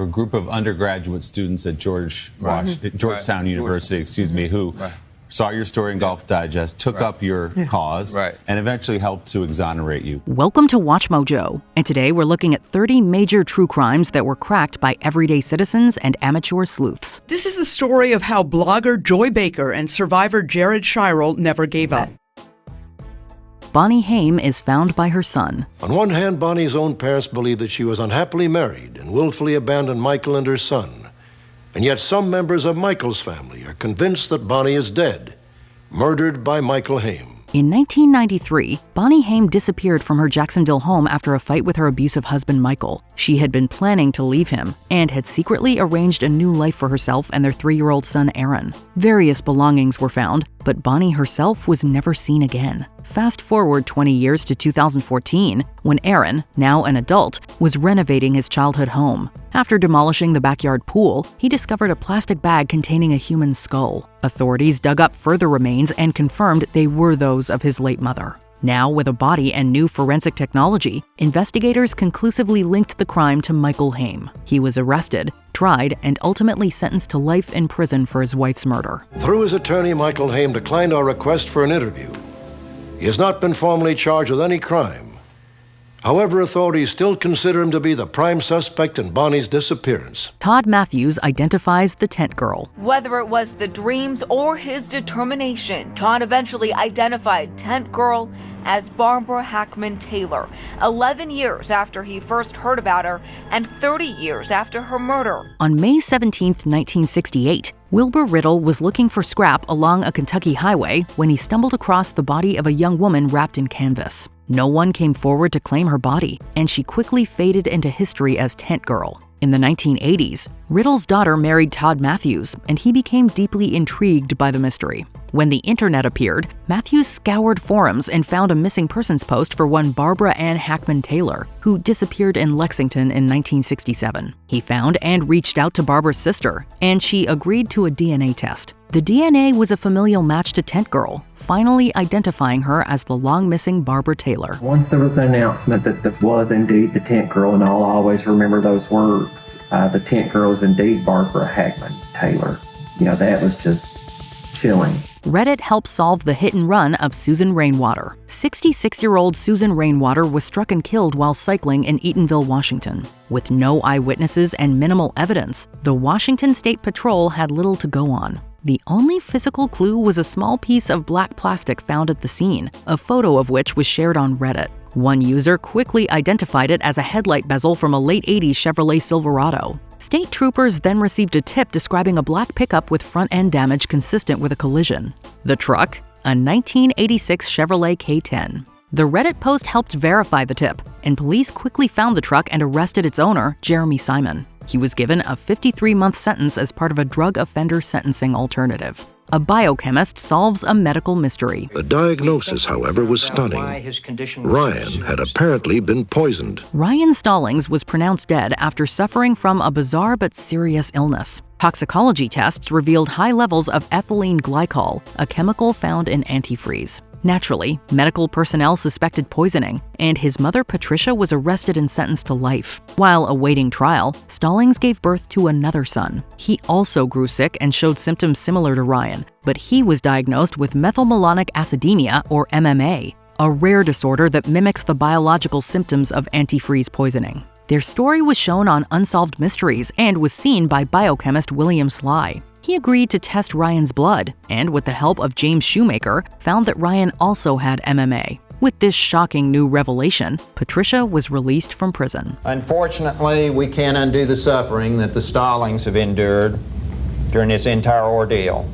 There were a group of undergraduate students at Georgetown University, who saw your story in Golf Digest, took up your cause, and eventually helped to exonerate you. Welcome to Watch Mojo, and today we're looking at 30 major true crimes that were cracked by everyday citizens and amateur sleuths. This is the story of how blogger Joy Baker and survivor Jared Shirel never gave up. Bonnie Haim is found by her son. On one hand, Bonnie's own parents believed that she was unhappily married and willfully abandoned Michael and her son. And yet some members of Michael's family are convinced that Bonnie is dead, murdered by Michael Haim. In 1993, Bonnie Haim disappeared from her Jacksonville home after a fight with her abusive husband Michael. She had been planning to leave him and had secretly arranged a new life for herself and their 3-year-old son Aaron. Various belongings were found, but Bonnie herself was never seen again. Fast forward 20 years to 2014, when Aaron, now an adult, was renovating his childhood home. After demolishing the backyard pool, he discovered a plastic bag containing a human skull. Authorities dug up further remains and confirmed they were those of his late mother. Now, with a body and new forensic technology, investigators conclusively linked the crime to Michael Haim. He was arrested, tried, and ultimately sentenced to life in prison for his wife's murder. Through his attorney, Michael Haim declined our request for an interview. He has not been formally charged with any crime. However, authorities still consider him to be the prime suspect in Bonnie's disappearance. Todd Matthews identifies the tent girl. Whether it was the dreams or his determination, Todd eventually identified tent girl as Barbara Hackman Taylor, 11 years after he first heard about her and 30 years after her murder. On May 17, 1968, Wilbur Riddle was looking for scrap along a Kentucky highway when he stumbled across the body of a young woman wrapped in canvas. No one came forward to claim her body, and she quickly faded into history as Tent Girl. In the 1980s, Riddle's daughter married Todd Matthews, and he became deeply intrigued by the mystery. When the internet appeared, Matthews scoured forums and found a missing persons post for one Barbara Ann Hackman Taylor, who disappeared in Lexington in 1967. He found and reached out to Barbara's sister, and she agreed to a DNA test. The DNA was a familial match to Tent Girl, finally identifying her as the long-missing Barbara Taylor. Once there was an announcement that this was indeed the Tent Girl, and I'll always remember those words, the Tent Girl is indeed Barbara Hackman Taylor. That was just chilling. Reddit helped solve the hit and run of Susan Rainwater. 66-year-old Susan Rainwater was struck and killed while cycling in Eatonville, Washington. With no eyewitnesses and minimal evidence, the Washington State Patrol had little to go on. The only physical clue was a small piece of black plastic found at the scene, a photo of which was shared on Reddit. One user quickly identified it as a headlight bezel from a late 80s Chevrolet Silverado. State troopers then received a tip describing a black pickup with front-end damage consistent with a collision. The truck? A 1986 Chevrolet K10. The Reddit post helped verify the tip, and police quickly found the truck and arrested its owner, Jeremy Simon. He was given a 53-month sentence as part of a drug offender sentencing alternative. A biochemist solves a medical mystery. The diagnosis, however, was stunning. Ryan had apparently been poisoned. Ryan Stallings was pronounced dead after suffering from a bizarre but serious illness. Toxicology tests revealed high levels of ethylene glycol, a chemical found in antifreeze. Naturally, medical personnel suspected poisoning, and his mother Patricia was arrested and sentenced to life. While awaiting trial, Stallings gave birth to another son. He also grew sick and showed symptoms similar to Ryan, but he was diagnosed with methylmalonic acidemia, or MMA, a rare disorder that mimics the biological symptoms of antifreeze poisoning. Their story was shown on Unsolved Mysteries and was seen by biochemist William Sly. He agreed to test Ryan's blood, and with the help of James Shoemaker, found that Ryan also had MMA. With this shocking new revelation, Patricia was released from prison. Unfortunately, we can't undo the suffering that the Stallings have endured during this entire ordeal.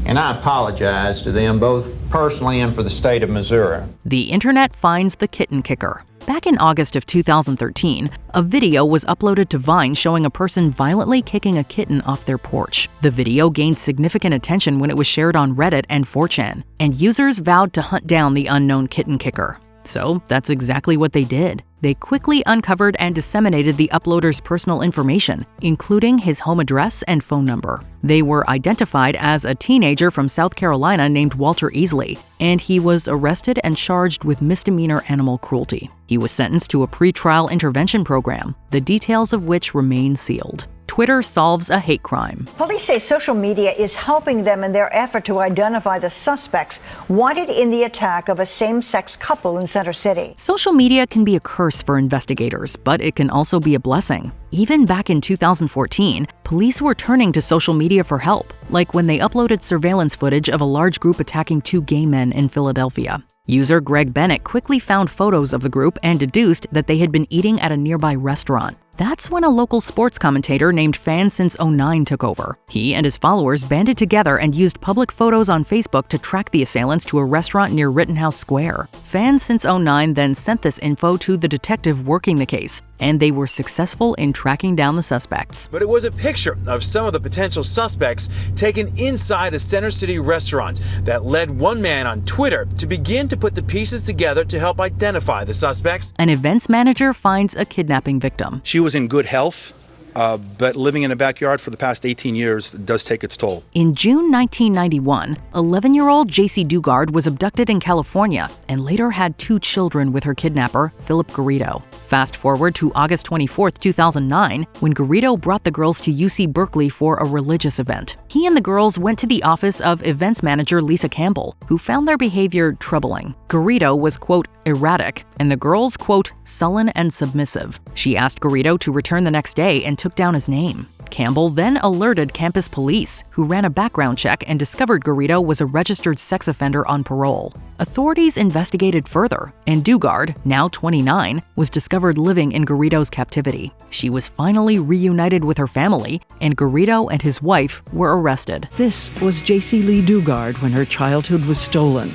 And I apologize to them both personally and for the state of Missouri. The internet finds the Kitten Kicker. Back in August of 2013, a video was uploaded to Vine showing a person violently kicking a kitten off their porch. The video gained significant attention when it was shared on Reddit and 4chan, and users vowed to hunt down the unknown Kitten Kicker. So that's exactly what they did. They quickly uncovered and disseminated the uploader's personal information, including his home address and phone number. They were identified as a teenager from South Carolina named Walter Easley, and he was arrested and charged with misdemeanor animal cruelty. He was sentenced to a pretrial intervention program, the details of which remain sealed. Twitter solves a hate crime. Police say social media is helping them in their effort to identify the suspects wanted in the attack of a same-sex couple in Center City. Social media can be a curse for investigators, but it can also be a blessing. Even back in 2014, police were turning to social media for help, like when they uploaded surveillance footage of a large group attacking 2 gay men in Philadelphia. User Greg Bennett quickly found photos of the group and deduced that they had been eating at a nearby restaurant. That's when a local sports commentator named Fan Since '09 took over. He and his followers banded together and used public photos on Facebook to track the assailants to a restaurant near Rittenhouse Square. Fan Since '09 then sent this info to the detective working the case, and they were successful in tracking down the suspects. But it was a picture of some of the potential suspects taken inside a Center City restaurant that led one man on Twitter to begin to put the pieces together to help identify the suspects. An events manager finds a kidnapping victim. She was in good health, but living in a backyard for the past 18 years does take its toll. In June 1991, 11-year-old J.C. Dugard was abducted in California and later had 2 children with her kidnapper, Philip Garrido. Fast forward to August 24, 2009, when Garrido brought the girls to UC Berkeley for a religious event. He and the girls went to the office of events manager Lisa Campbell, who found their behavior troubling. Garrido was, quote, erratic, and the girls, quote, sullen and submissive. She asked Garrido to return the next day and took down his name. Campbell then alerted campus police, who ran a background check and discovered Garrido was a registered sex offender on parole. Authorities investigated further, and Dugard, now 29, was discovered living in Garrido's captivity. She was finally reunited with her family, and Garrido and his wife were arrested. This was J.C. Lee Dugard when her childhood was stolen.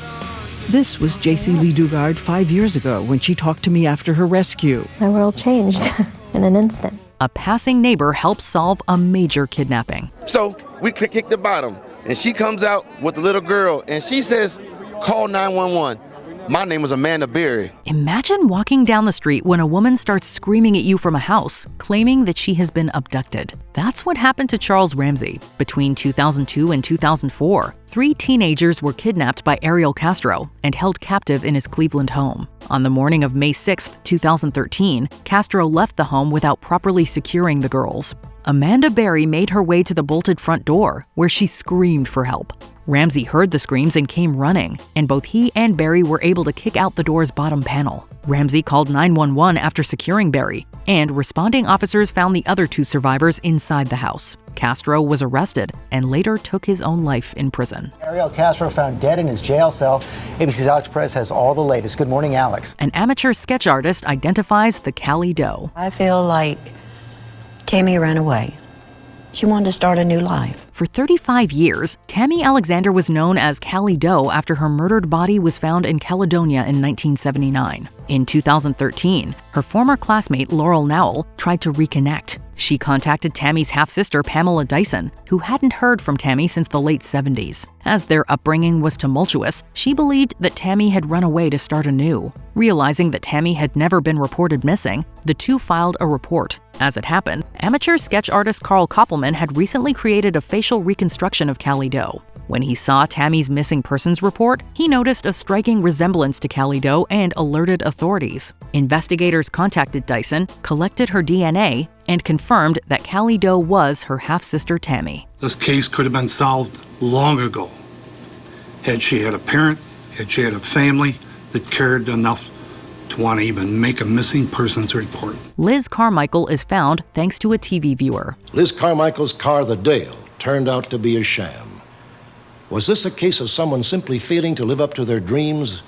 This was J.C. Lee Dugard 5 years ago when she talked to me after her rescue. My world changed in an instant. A passing neighbor helps solve a major kidnapping. So we kick the bottom, and she comes out with the little girl, and she says, call 911. My name is Amanda Berry. Imagine walking down the street when a woman starts screaming at you from a house, claiming that she has been abducted. That's what happened to Charles Ramsey. Between 2002 and 2004, 3 teenagers were kidnapped by Ariel Castro and held captive in his Cleveland home. On the morning of May 6, 2013, Castro left the home without properly securing the girls. Amanda Berry made her way to the bolted front door, where she screamed for help. Ramsey heard the screams and came running, and both he and Berry were able to kick out the door's bottom panel. Ramsey called 911 after securing Berry, and responding officers found the other 2 survivors inside the house. Castro was arrested and later took his own life in prison. Ariel Castro found dead in his jail cell. ABC's Alex Perez has all the latest. Good morning, Alex. An amateur sketch artist identifies the Cali doe. I feel like Tammy ran away. She wanted to start a new life. For 35 years, Tammy Alexander was known as Cali Doe after her murdered body was found in Caledonia in 1979. In 2013, her former classmate Laurel Nowell tried to reconnect. She contacted Tammy's half-sister Pamela Dyson, who hadn't heard from Tammy since the late 70s. As their upbringing was tumultuous, she believed that Tammy had run away to start anew. Realizing that Tammy had never been reported missing, the 2 filed a report. As it happened, amateur sketch artist Carl Koppelman had recently created a facial reconstruction of Cali Doe. When he saw Tammy's missing persons report, he noticed a striking resemblance to Cali Doe and alerted authorities. Investigators contacted Dyson, collected her DNA, and confirmed that Cali Doe was her half-sister Tammy. This case could have been solved long ago had she had a parent, had she had a family that cared enough to want to even make a missing persons report. Liz Carmichael is found thanks to a TV viewer. Liz Carmichael's car, the Dale, turned out to be a sham. Was this a case of someone simply failing to live up to their dreams?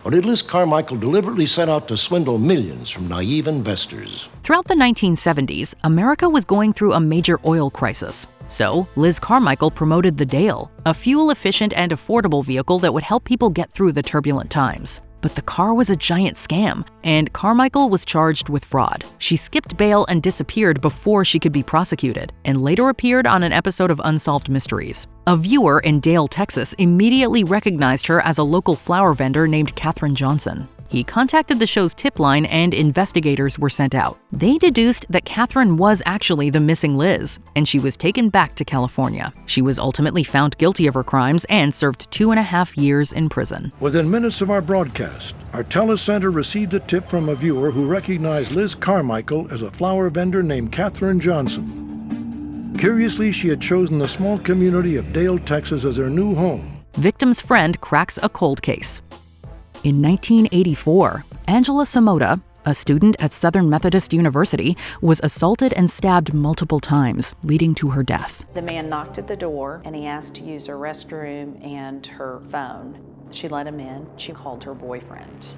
Or did Liz Carmichael deliberately set out to swindle millions from naive investors? Throughout the 1970s, America was going through a major oil crisis. So, Liz Carmichael promoted the Dale, a fuel-efficient and affordable vehicle that would help people get through the turbulent times. But the car was a giant scam, and Carmichael was charged with fraud. She skipped bail and disappeared before she could be prosecuted, and later appeared on an episode of Unsolved Mysteries. A viewer in Dale, Texas, immediately recognized her as a local flower vendor named Katherine Johnson. He contacted the show's tip line and investigators were sent out. They deduced that Catherine was actually the missing Liz, and she was taken back to California. She was ultimately found guilty of her crimes and served 2.5 years in prison. Within minutes of our broadcast, our telecenter received a tip from a viewer who recognized Liz Carmichael as a flower vendor named Catherine Johnson. Curiously, she had chosen the small community of Dale, Texas as her new home. Victim's friend cracks a cold case. In 1984, Angela Samota, a student at Southern Methodist University, was assaulted and stabbed multiple times, leading to her death. The man knocked at the door and he asked to use her restroom and her phone. She let him in. She called her boyfriend,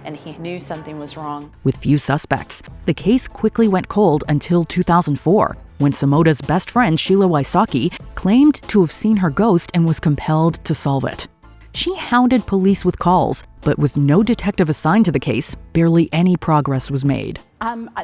and he knew something was wrong. With few suspects, the case quickly went cold until 2004, when Samota's best friend Sheila Wysocki claimed to have seen her ghost and was compelled to solve it. She hounded police with calls, but with no detective assigned to the case, barely any progress was made.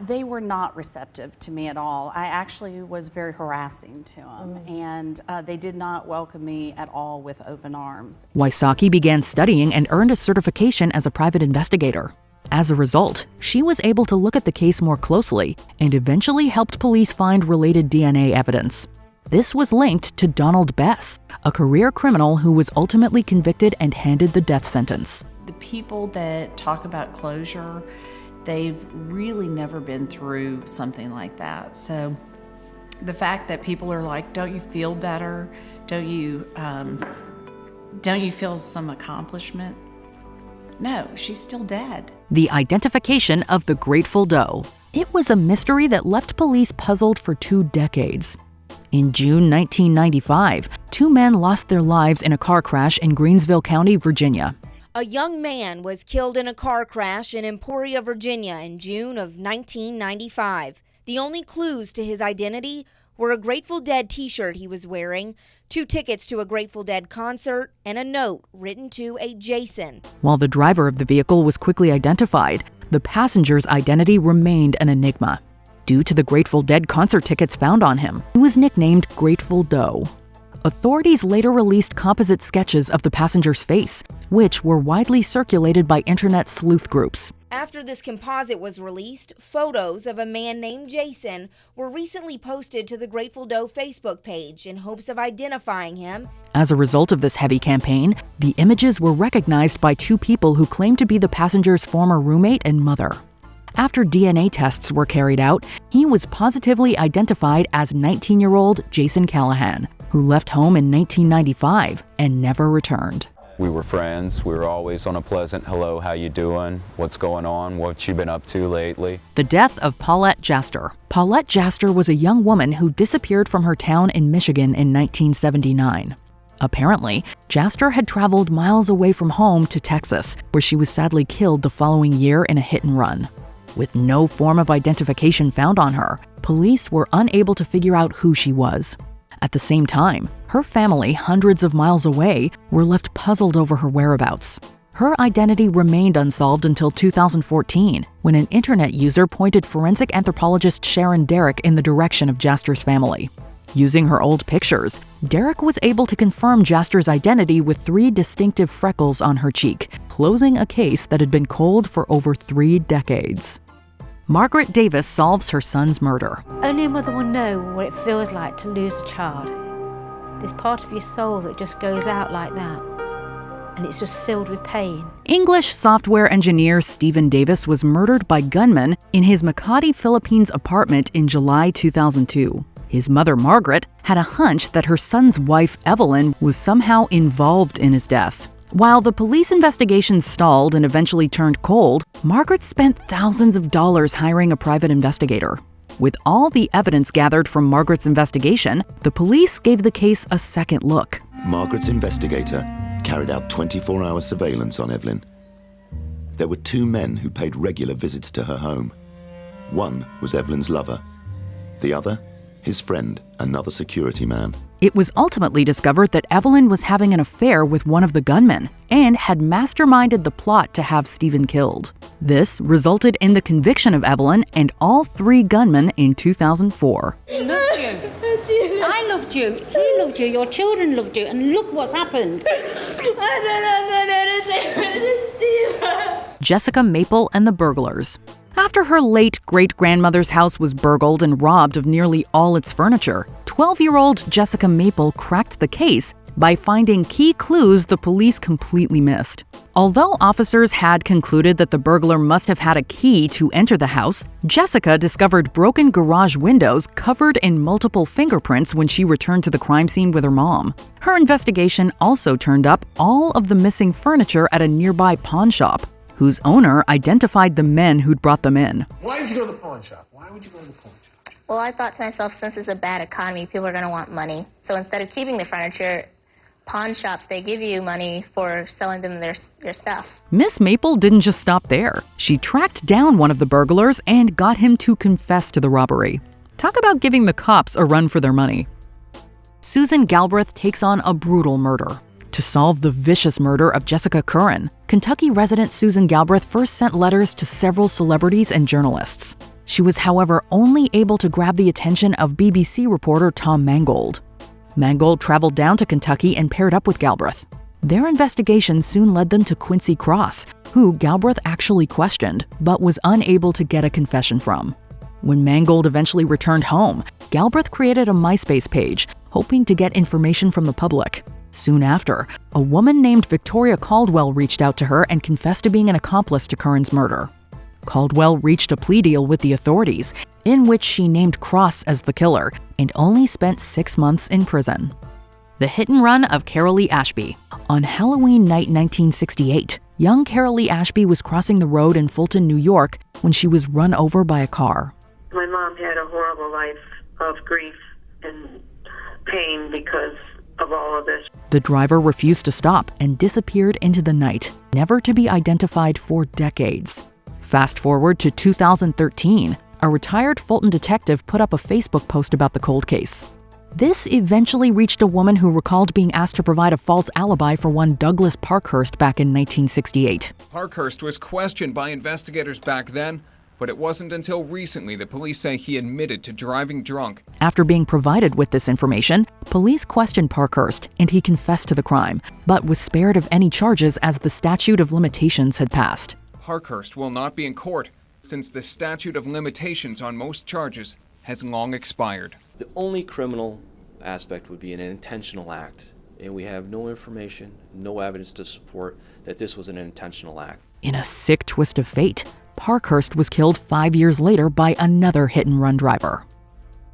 They were not receptive to me at all. I actually was very harassing to them, and they did not welcome me at all with open arms. Wysocki began studying and earned a certification as a private investigator. As a result, she was able to look at the case more closely and eventually helped police find related DNA evidence. This was linked to Donald Bess, a career criminal who was ultimately convicted and handed the death sentence. The people that talk about closure, they've really never been through something like that. So the fact that people are like, don't you feel better? Don't you feel some accomplishment? No, she's still dead. The identification of the Grateful Doe. It was a mystery that left police puzzled for 2 decades. In June 1995, 2 men lost their lives in a car crash in Greensville County, Virginia. A young man was killed in a car crash in Emporia, Virginia in June of 1995. The only clues to his identity were a Grateful Dead t-shirt he was wearing, 2 tickets to a Grateful Dead concert, and a note written to a Jason. While the driver of the vehicle was quickly identified, the passenger's identity remained an enigma. Due to the Grateful Dead concert tickets found on him, he was nicknamed Grateful Doe. Authorities later released composite sketches of the passenger's face, which were widely circulated by internet sleuth groups. After this composite was released, photos of a man named Jason were recently posted to the Grateful Doe Facebook page in hopes of identifying him. As a result of this heavy campaign, the images were recognized by 2 people who claimed to be the passenger's former roommate and mother. After DNA tests were carried out, he was positively identified as 19-year-old Jason Callahan, who left home in 1995 and never returned. We were friends. We were always on a pleasant, hello, how you doing? What's going on? What you been up to lately? The death of Paulette Jaster. Paulette Jaster was a young woman who disappeared from her town in Michigan in 1979. Apparently, Jaster had traveled miles away from home to Texas, where she was sadly killed the following year in a hit-and-run. With no form of identification found on her, police were unable to figure out who she was. At the same time, her family, hundreds of miles away, were left puzzled over her whereabouts. Her identity remained unsolved until 2014, when an internet user pointed forensic anthropologist Sharon Derrick in the direction of Jaster's family. Using her old pictures, Derrick was able to confirm Jaster's identity with 3 distinctive freckles on her cheek, closing a case that had been cold for over 3 decades. Margaret Davis solves her son's murder. Only a mother will know what it feels like to lose a child. There's part of your soul that just goes out like that, and it's just filled with pain. English software engineer Stephen Davis was murdered by gunmen in his Makati, Philippines apartment in July 2002. His mother, Margaret, had a hunch that her son's wife, Evelyn, was somehow involved in his death. While the police investigation stalled and eventually turned cold, Margaret spent thousands of dollars hiring a private investigator. With all the evidence gathered from Margaret's investigation, the police gave the case a second look. Margaret's investigator carried out 24-hour surveillance on Evelyn. There were 2 men who paid regular visits to her home. One was Evelyn's lover. The other, his friend, another security man. It was ultimately discovered that Evelyn was having an affair with one of the gunmen and had masterminded the plot to have Stephen killed. This resulted in the conviction of Evelyn and all 3 gunmen in 2004. He loved you. I loved you. He loved you. Your children loved you. And look what's happened. Jessica Maple and the Burglars. After her late great-grandmother's house was burgled and robbed of nearly all its furniture, 12-year-old Jessica Maple cracked the case by finding key clues the police completely missed. Although officers had concluded that the burglar must have had a key to enter the house, Jessica discovered broken garage windows covered in multiple fingerprints when she returned to the crime scene with her mom. Her investigation also turned up all of the missing furniture at a nearby pawn shop, whose owner identified the men who'd brought them in. Why did you go to the pawn shop? Why would you go to the pawn shop? Well, I thought to myself, since it's a bad economy, people are going to want money. So instead of keeping the furniture, pawn shops, they give you money for selling them their stuff. Miss Maple didn't just stop there. She tracked down one of the burglars and got him to confess to the robbery. Talk about giving the cops a run for their money. Susan Galbreth takes on a brutal murder. To solve the vicious murder of Jessica Curran, Kentucky resident Susan Galbreth first sent letters to several celebrities and journalists. She was, however, only able to grab the attention of BBC reporter Tom Mangold. Mangold traveled down to Kentucky and paired up with Galbreth. Their investigation soon led them to Quincy Cross, who Galbreth actually questioned, but was unable to get a confession from. When Mangold eventually returned home, Galbreth created a MySpace page, hoping to get information from the public. Soon after, a woman named Victoria Caldwell reached out to her and confessed to being an accomplice to Curran's murder. Caldwell reached a plea deal with the authorities, in which she named Cross as the killer and only spent 6 months in prison. The hit and run of Caroli Ashb. On Halloween night 1968, young Caroli Ashb was crossing the road in Fulton, New York, when she was run over by a car. My mom had a horrible life of grief and pain because of all of this. The driver refused to stop and disappeared into the night, never to be identified for decades. Fast forward to 2013, a retired Fulton detective put up a Facebook post about the cold case. This eventually reached a woman who recalled being asked to provide a false alibi for one Douglas Parkhurst back in 1968. Parkhurst was questioned by investigators back then, but it wasn't until recently that police say he admitted to driving drunk. After being provided with this information, police questioned Parkhurst and he confessed to the crime, but was spared of any charges as the statute of limitations had passed. Parkhurst will not be in court since the statute of limitations on most charges has long expired. The only criminal aspect would be an intentional act, and we have no information, no evidence to support that this was an intentional act. In a sick twist of fate, Parkhurst was killed 5 years later by another hit-and-run driver.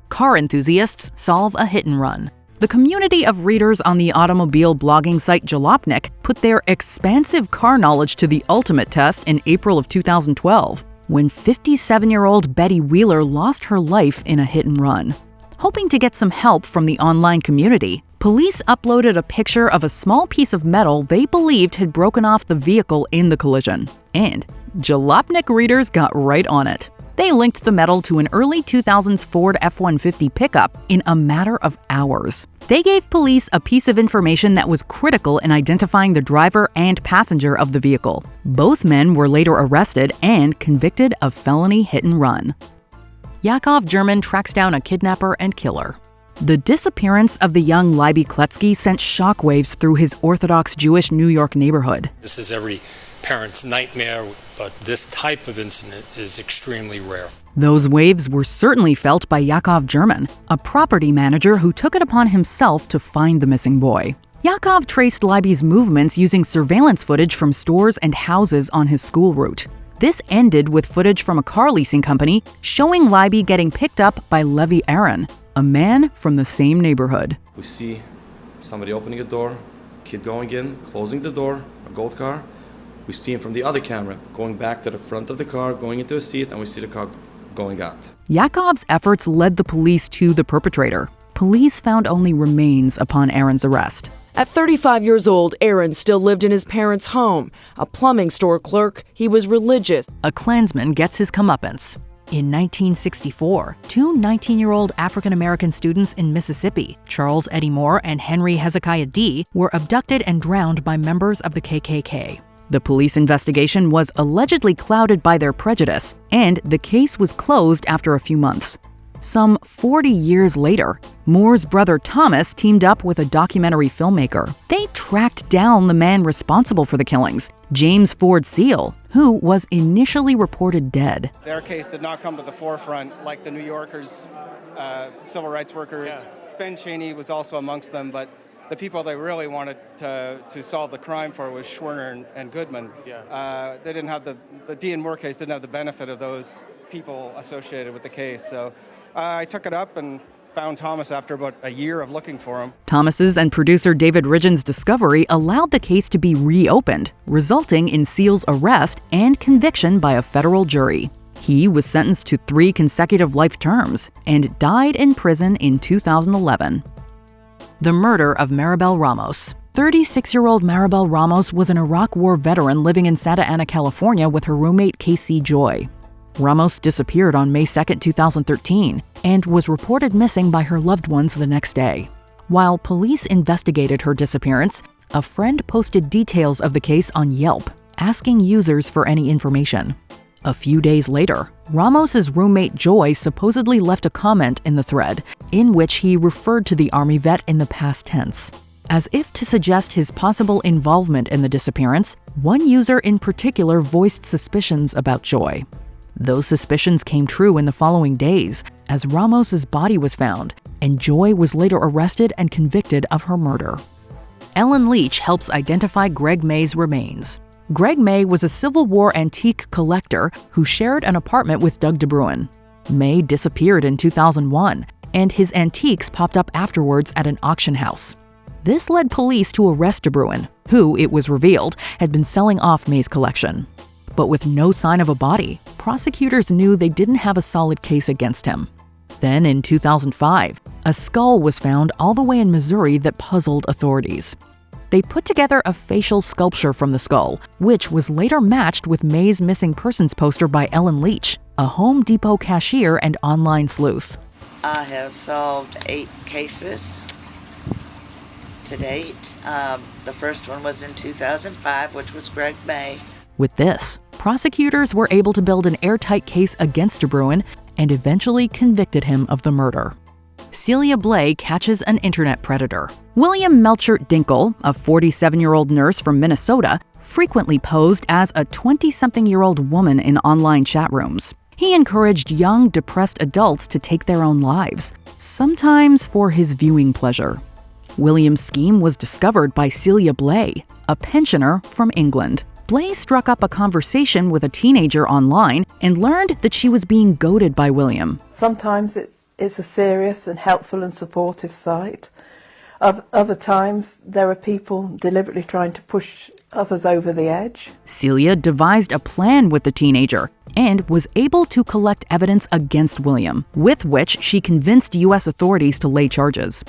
Car enthusiasts solve a hit-and-run. The community of readers on the automobile blogging site Jalopnik put their expansive car knowledge to the ultimate test in April of 2012, when 57-year-old Betty Wheeler lost her life in a hit-and-run. Hoping to get some help from the online community, police uploaded a picture of a small piece of metal they believed had broken off the vehicle in the collision. And Jalopnik Readers got right on it. They linked the metal to an early 2000s Ford F-150 pickup in a matter of hours. They gave police a piece of information that was critical in identifying the driver and passenger of the vehicle. Both men were later arrested and convicted of felony hit-and-run. Yakov German tracks down a kidnapper and killer. The disappearance of the young Libby Kletsky sent shockwaves through his Orthodox Jewish New York neighborhood. This is every parent's nightmare, but this type of incident is extremely rare. Those waves were certainly felt by Yakov German, a property manager who took it upon himself to find the missing boy. Yakov traced Libby's movements using surveillance footage from stores and houses on his school route. This ended with footage from a car leasing company showing Libby getting picked up by Levi Aaron, a man from the same neighborhood. We see somebody opening a door, kid going in, closing the door, a gold car. We see him from the other camera, going back to the front of the car, going into a seat, and we see the car going out. Yakov's efforts led the police to the perpetrator. Police found only remains upon Aaron's arrest. At 35 years old, Aaron still lived in his parents' home. A plumbing store clerk, he was religious. A Klansman gets his comeuppance. In 1964, two 19-year-old African-American students in Mississippi, Charles Eddie Moore and Henry Hezekiah D., were abducted and drowned by members of the KKK. The police investigation was allegedly clouded by their prejudice, and the case was closed after a few months. Some 40 years later, Moore's brother Thomas teamed up with a documentary filmmaker. They tracked down the man responsible for the killings, James Ford Seal, who was initially reported dead. Their case did not come to the forefront like the New Yorkers, civil rights workers. Yeah. Ben Cheney was also amongst them, but the people they really wanted to solve the crime for was Schwerner and Goodman. Yeah. They didn't have the Dean Moore case didn't have the benefit of those people associated with the case. So I took it up and found Thomas after about a year of looking for him. Thomas's and producer David Ridgen's discovery allowed the case to be reopened, resulting in Seal's arrest and conviction by a federal jury. He was sentenced to 3 consecutive life terms and died in prison in 2011. The murder of Maribel Ramos. 36-year-old Maribel Ramos was an Iraq War veteran living in Santa Ana, California with her roommate Casey Joy. Ramos disappeared on May 2, 2013, and was reported missing by her loved ones the next day. While police investigated her disappearance, a friend posted details of the case on Yelp, asking users for any information. A few days later, Ramos's roommate Joy supposedly left a comment in the thread, in which he referred to the Army vet in the past tense. As if to suggest his possible involvement in the disappearance, one user in particular voiced suspicions about Joy. Those suspicions came true in the following days, as Ramos's body was found, and Joy was later arrested and convicted of her murder. Ellen Leach helps identify Greg May's remains. Greg May was a Civil War antique collector who shared an apartment with Doug DeBruin. May disappeared in 2001, and his antiques popped up afterwards at an auction house. This led police to arrest DeBruin, who, it was revealed, had been selling off May's collection. But with no sign of a body, prosecutors knew they didn't have a solid case against him. Then, in 2005, a skull was found all the way in Missouri that puzzled authorities. They put together a facial sculpture from the skull, which was later matched with May's missing persons poster by Ellen Leach, a Home Depot cashier and online sleuth. I have solved 8 cases to date. The first one was in 2005, which was Greg May. With this, prosecutors were able to build an airtight case against DeBruin and eventually convicted him of the murder. Celia Blay catches an internet predator. William Melchert Dinkle, a 47-year-old nurse from Minnesota, frequently posed as a 20-something-year-old woman in online chat rooms. He encouraged young, depressed adults to take their own lives, sometimes for his viewing pleasure. William's scheme was discovered by Celia Blay, a pensioner from England. Blay struck up a conversation with a teenager online and learned that she was being goaded by William. Sometimes it's a serious and helpful and supportive site. Other times, there are people deliberately trying to push others over the edge. Celia devised a plan with the teenager and was able to collect evidence against William, with which she convinced U.S. authorities to lay charges.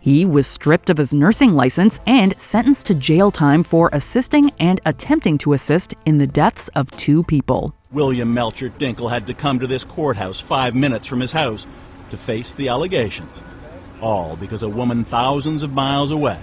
He was stripped of his nursing license and sentenced to jail time for assisting and attempting to assist in the deaths of 2 people. William Melchert Dinkle had to come to this courthouse 5 minutes from his house to face the allegations, all because a woman thousands of miles away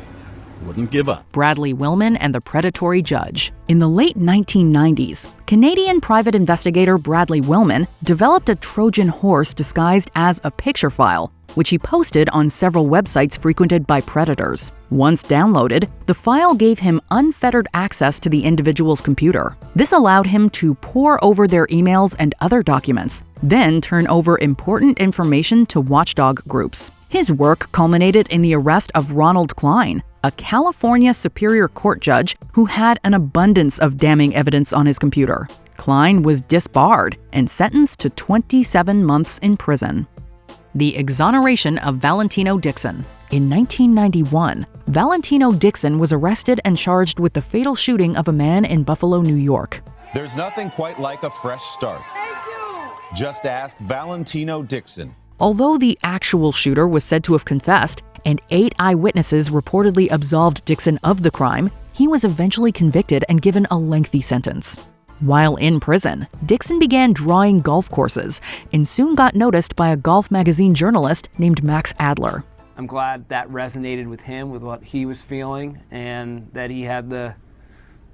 wouldn't give up. Bradley Wilman and the predatory judge. In the late 1990s, Canadian private investigator Bradley Wilman developed a Trojan horse disguised as a picture file, which he posted on several websites frequented by predators. Once downloaded, the file gave him unfettered access to the individual's computer. This allowed him to pore over their emails and other documents, then turn over important information to watchdog groups. His work culminated in the arrest of Ronald Klein, a California Superior Court judge who had an abundance of damning evidence on his computer. Klein was disbarred and sentenced to 27 months in prison. The exoneration of Valentino Dixon. In 1991, Valentino Dixon was arrested and charged with the fatal shooting of a man in Buffalo, New York. There's nothing quite like a fresh start. Just ask Valentino Dixon. Although the actual shooter was said to have confessed, and 8 eyewitnesses reportedly absolved Dixon of the crime, he was eventually convicted and given a lengthy sentence. While in prison, Dixon began drawing golf courses and soon got noticed by a golf magazine journalist named Max Adler. I'm glad that resonated with him, with what he was feeling, and that he had the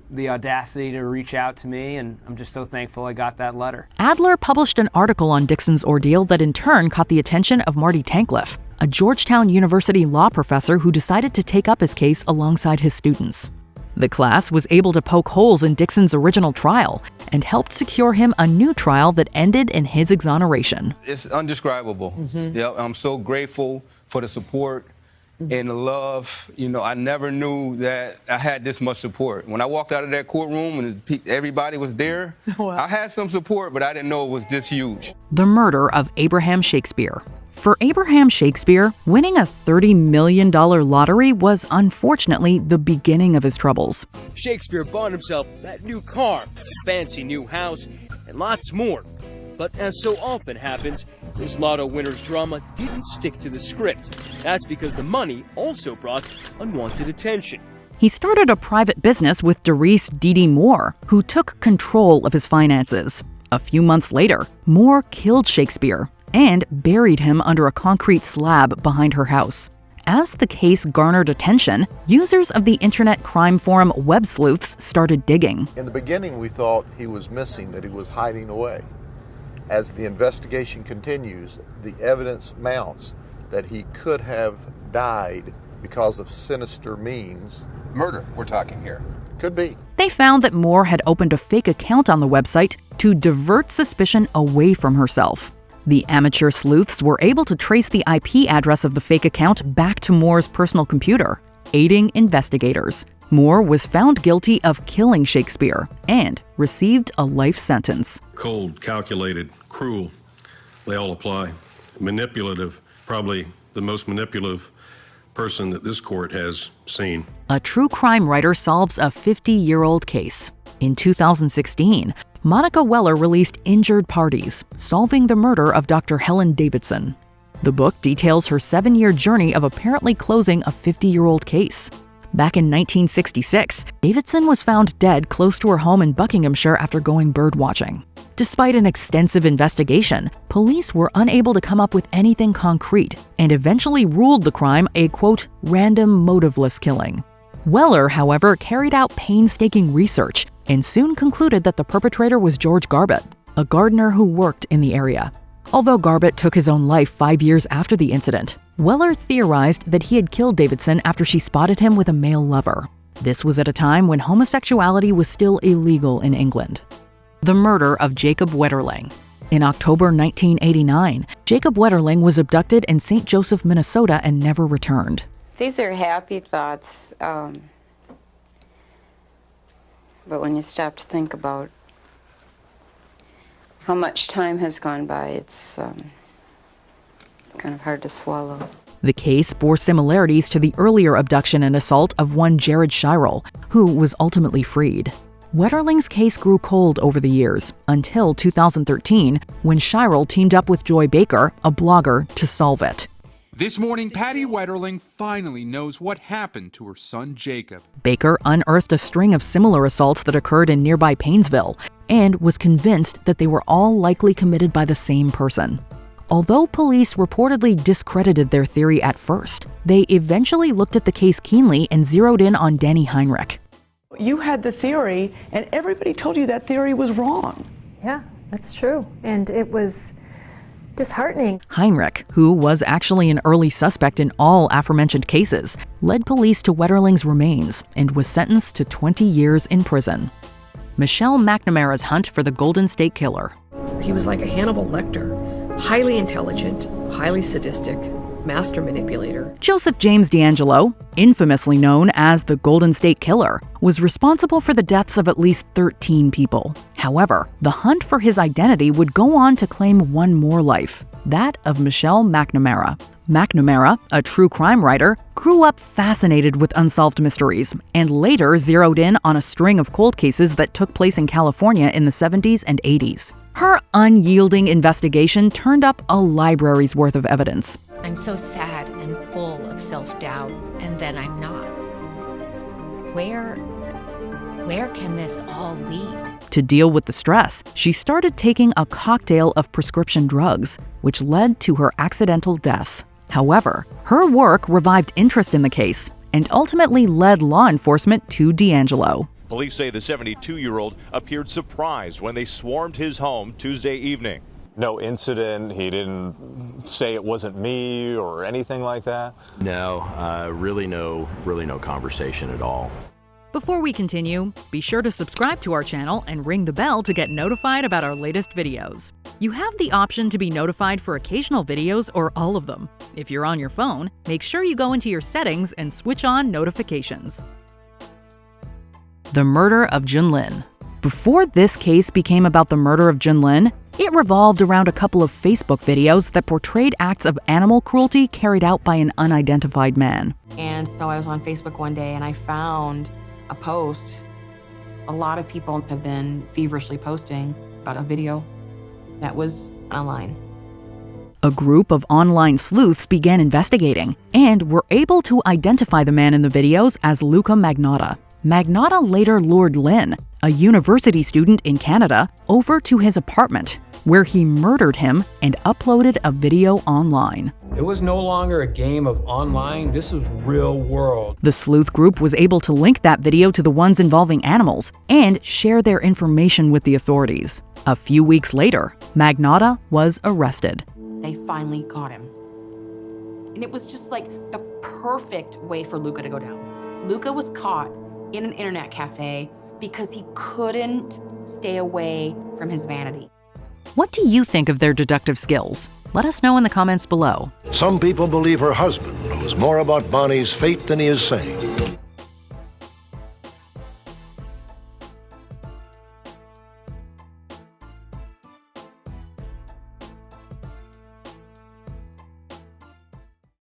the audacity to reach out to me, and I'm just so thankful I got that letter. Adler published an article on Dixon's ordeal that in turn caught the attention of Marty Tankleff, a Georgetown University law professor who decided to take up his case alongside his students. The class was able to poke holes in Dixon's original trial and helped secure him a new trial that ended in his exoneration. It's indescribable. Yeah, I'm so grateful for the support and the love. You know, I never knew that I had this much support. When I walked out of that courtroom and everybody was there, I had some support, but I didn't know it was this huge. The murder of Abraham Shakespeare. For Abraham Shakespeare, winning a $30 million lottery was unfortunately the beginning of his troubles. Shakespeare bought himself that new car, fancy new house, and lots more. But as so often happens, this lotto winner's drama didn't stick to the script. That's because the money also brought unwanted attention. He started a private business with Darice Moore, who took control of his finances. A few months later, Moore killed Shakespeare and buried him under a concrete slab behind her house. As the case garnered attention, users of the internet crime forum Web Sleuths started digging. In the beginning, we thought he was missing, that he was hiding away. As the investigation continues, the evidence mounts that he could have died because of sinister means. Murder, we're talking here. Could be. They found that Moore had opened a fake account on the website to divert suspicion away from herself. The amateur sleuths were able to trace the IP address of the fake account back to Moore's personal computer, aiding investigators. Moore was found guilty of killing Shakespeare and received a life sentence. Cold, calculated, cruel, they all apply. Manipulative, probably the most manipulative person that this court has seen. A true crime writer solves a 50-year-old case. In 2016, Monica Weller released Injured Parties, solving the murder of Dr. Helen Davidson. The book details her 7-year journey of apparently closing a 50-year-old case. Back in 1966, Davidson was found dead close to her home in Buckinghamshire after going birdwatching. Despite an extensive investigation, police were unable to come up with anything concrete and eventually ruled the crime a, quote, random motiveless killing. Weller, however, carried out painstaking research and soon concluded that the perpetrator was George Galbreth, a gardener who worked in the area. Although Galbreth took his own life 5 years after the incident, Weller theorized that he had killed Davidson after she spotted him with a male lover. This was at a time when homosexuality was still illegal in England. The murder of Jacob Wetling. In October 1989, Jacob Wetling was abducted in St. Joseph, Minnesota, and never returned. These are happy thoughts, but when you stop to think about how much time has gone by, it's kind of hard to swallow. The case bore similarities to the earlier abduction and assault of one Jared Shirel, who was ultimately freed. Wetterling's case grew cold over the years, until 2013, when Shirel teamed up with Joy Baker, a blogger, to solve it. This morning, Patty Wetterling finally knows what happened to her son Jacob. Baker unearthed a string of similar assaults that occurred in nearby Painesville and was convinced that they were all likely committed by the same person. Although police reportedly discredited their theory at first, they eventually looked at the case keenly and zeroed in on Danny Heinrich. You had the theory, and everybody told you that theory was wrong. Yeah, that's true. And it was disheartening. Heinrich, who was actually an early suspect in all aforementioned cases, led police to Wetterling's remains and was sentenced to 20 years in prison. Michelle McNamara's hunt for the Golden State Killer. He was like a Hannibal Lecter, highly intelligent, highly sadistic, master manipulator. Joseph James D'Angelo, infamously known as the Golden State Killer, was responsible for the deaths of at least 13 people. However, the hunt for his identity would go on to claim one more life, that of Michelle McNamara. McNamara, a true crime writer, grew up fascinated with unsolved mysteries and later zeroed in on a string of cold cases that took place in California in the 70s and 80s. Her unyielding investigation turned up a library's worth of evidence. I'm so sad and full of self-doubt, and then I'm not. Where can this all lead? To deal with the stress, she started taking a cocktail of prescription drugs, which led to her accidental death. However, her work revived interest in the case and ultimately led law enforcement to D'Angelo. Police say the 72-year-old appeared surprised when they swarmed his home Tuesday evening. No incident. He didn't say it wasn't me or anything like that. No, really no conversation at all. Before we continue, be sure to subscribe to our channel and ring the bell to get notified about our latest videos. You have the option to be notified for occasional videos or all of them. If you're on your phone, make sure you go into your settings and switch on notifications. The murder of Junlin. Before this case became about the murder of Junlin, it revolved around a couple of Facebook videos that portrayed acts of animal cruelty carried out by an unidentified man. And so I was on Facebook one day and I found a post. A lot of people have been feverishly posting about a video that was online. A group of online sleuths began investigating and were able to identify the man in the videos as Luca Magnotta. Magnotta later lured Lynn, a university student in Canada, over to his apartment, where he murdered him and uploaded a video online. It was no longer a game of online, this was real world. The sleuth group was able to link that video to the ones involving animals and share their information with the authorities. A few weeks later, Magnotta was arrested. They finally caught him. And it was just like the perfect way for Luca to go down. Luca was caught in an internet cafe because he couldn't stay away from his vanity. What do you think of their deductive skills? Let us know in the comments below. Some people believe her husband knows more about Bonnie's fate than he is saying.